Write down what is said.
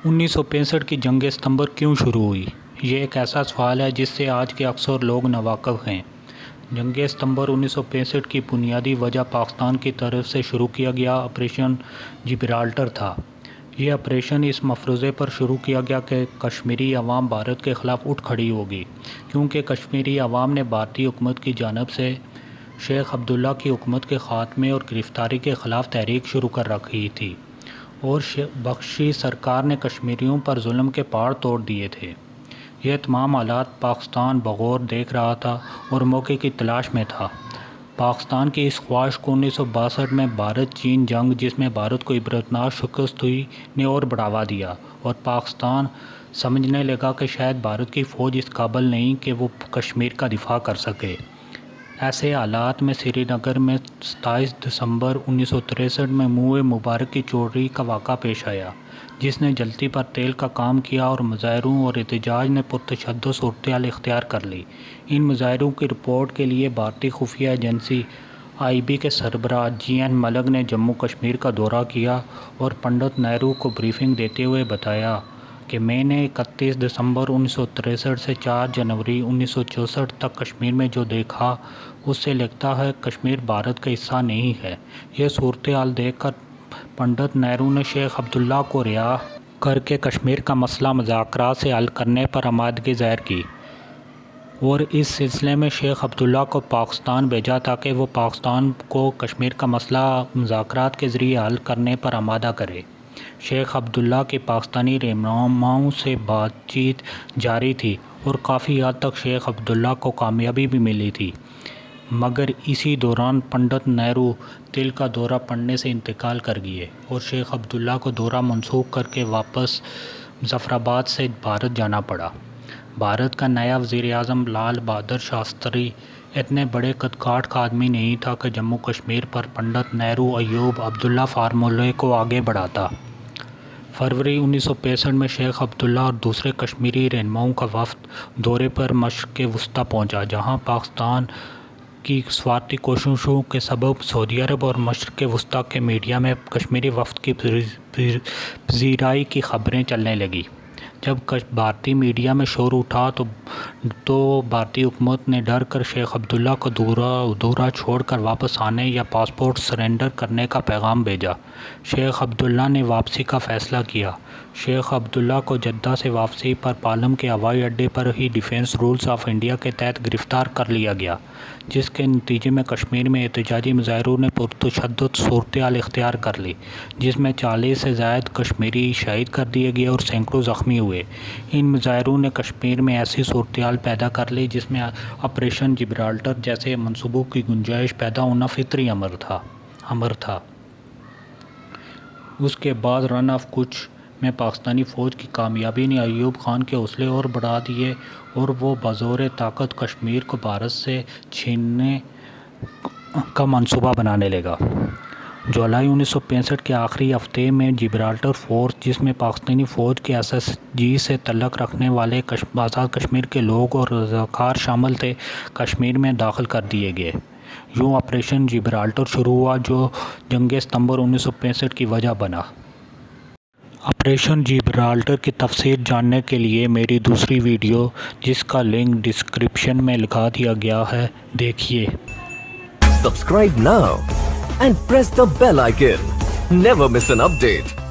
1965 کی جنگ ستمبر کیوں شروع ہوئی؟ یہ ایک ایسا سوال ہے جس سے آج کے اکثر لوگ ناواقف ہیں۔ جنگ ستمبر 1965 کی بنیادی وجہ پاکستان کی طرف سے شروع کیا گیا آپریشن جبرالٹر تھا۔ یہ آپریشن اس مفروضے پر شروع کیا گیا کہ کشمیری عوام بھارت کے خلاف اٹھ کھڑی ہوگی، کیونکہ کشمیری عوام نے بھارتی حکومت کی جانب سے شیخ عبداللہ کی حکومت کے خاتمے اور گرفتاری کے خلاف تحریک شروع کر رکھی تھی اور بخشی سرکار نے کشمیریوں پر ظلم کے پہاڑ توڑ دیے تھے۔ یہ تمام حالات پاکستان بغور دیکھ رہا تھا اور موقع کی تلاش میں تھا۔ پاکستان کی اس خواہش کو 1962 میں بھارت چین جنگ، جس میں بھارت کو عبرتناک شکست ہوئی، نے اور بڑھاوا دیا اور پاکستان سمجھنے لگا کہ شاید بھارت کی فوج اس قابل نہیں کہ وہ کشمیر کا دفاع کر سکے۔ ایسے حالات میں سری نگر میں 27 دسمبر 1963 میں منہ مبارک کی چوری کا واقعہ پیش آیا، جس نے جلتی پر تیل کا کام کیا اور مظاہروں اور احتجاج نے پرتشدد صورتحال اختیار کر لی۔ ان مظاہروں کی رپورٹ کے لیے بھارتی خفیہ ایجنسی IB کے سربراہ GN ملک نے جموں کشمیر کا دورہ کیا اور پنڈت نہرو کو بریفنگ دیتے ہوئے بتایا کہ میں نے 31 دسمبر 1963 سے 4 جنوری 1964 تک کشمیر میں جو دیکھا اس سے لگتا ہے کشمیر بھارت کا حصہ نہیں ہے۔ یہ صورتحال دیکھ کر پنڈت نہرو نے شیخ عبداللہ کو رہا کر کے کشمیر کا مسئلہ مذاکرات سے حل کرنے پر آمادگی ظاہر کی اور اس سلسلے میں شیخ عبداللہ کو پاکستان بھیجا تاکہ وہ پاکستان کو کشمیر کا مسئلہ مذاکرات کے ذریعے حل کرنے پر آمادہ کرے۔ شیخ عبداللہ کی پاکستانی رہنماؤں سے بات چیت جاری تھی اور کافی حد تک شیخ عبداللہ کو کامیابی بھی ملی تھی، مگر اسی دوران پنڈت نہرو دل کا دورہ پڑنے سے انتقال کر گئے اور شیخ عبداللہ کو دورہ منسوخ کر کے واپس مظفرآباد سے بھارت جانا پڑا۔ بھارت کا نیا وزیر اعظم لال بہادر شاستری اتنے بڑے قد کاٹھ کا آدمی نہیں تھا کہ جموں کشمیر پر پنڈت نہرو ایوب عبداللہ فارمولے کو آگے بڑھاتا۔ فروری 1965 میں شیخ عبداللہ اور دوسرے کشمیری رہنماؤں کا وفد دورے پر مشرق وسطیٰ پہنچا، جہاں پاکستان کی سفارتی کوششوں کے سبب سعودی عرب اور مشرق وسطیٰ کے میڈیا میں کشمیری وفد کی پذیرائی کی خبریں چلنے لگیں۔ جب بھارتی میڈیا میں شور اٹھا تو بھارتی حکومت نے ڈر کر شیخ عبداللہ کو دورہ چھوڑ کر واپس آنے یا پاسپورٹ سرنڈر کرنے کا پیغام بھیجا۔ شیخ عبداللہ نے واپسی کا فیصلہ کیا۔ شیخ عبداللہ کو جدہ سے واپسی پر پالم کے ہوائی اڈے پر ہی ڈیفنس رولز آف انڈیا کے تحت گرفتار کر لیا گیا، جس کے نتیجے میں کشمیر میں احتجاجی مظاہروں نے پرتشدد صورتحال اختیار کر لی، جس میں 40 سے زائد کشمیری شہید کر دیے گئے اور سینکڑوں زخمی ہوئے۔ ان مظاہروں نے کشمیر میں ایسی صورتحال پیدا کر لی جس میں آپریشن جبرالٹر جیسے منصوبوں کی گنجائش پیدا ہونا فطری امر تھا۔ اس کے بعد رن آف کچھ میں پاکستانی فوج کی کامیابی نے ایوب خان کے حوصلے اور بڑھا دیے اور وہ بزور طاقت کشمیر کو بھارت سے چھیننے کا منصوبہ بنانے لگا۔ جولائی 1965 کے آخری ہفتے میں جبرالٹر فورس، جس میں پاکستانی فوج کے SSG سے تعلق رکھنے والے آزاد کشمیر کے لوگ اور رضاکار شامل تھے، کشمیر میں داخل کر دیے گئے۔ یوں آپریشن جبرالٹر شروع ہوا، جو جنگ ستمبر 1965 کی وجہ بنا۔ آپریشن جبرالٹر کی تفصیل جاننے کے لیے میری دوسری ویڈیو، جس کا لنک ڈسکرپشن میں لگا دیا گیا ہے، دیکھیے۔ Subscribe now and press the bell icon. Never miss an update.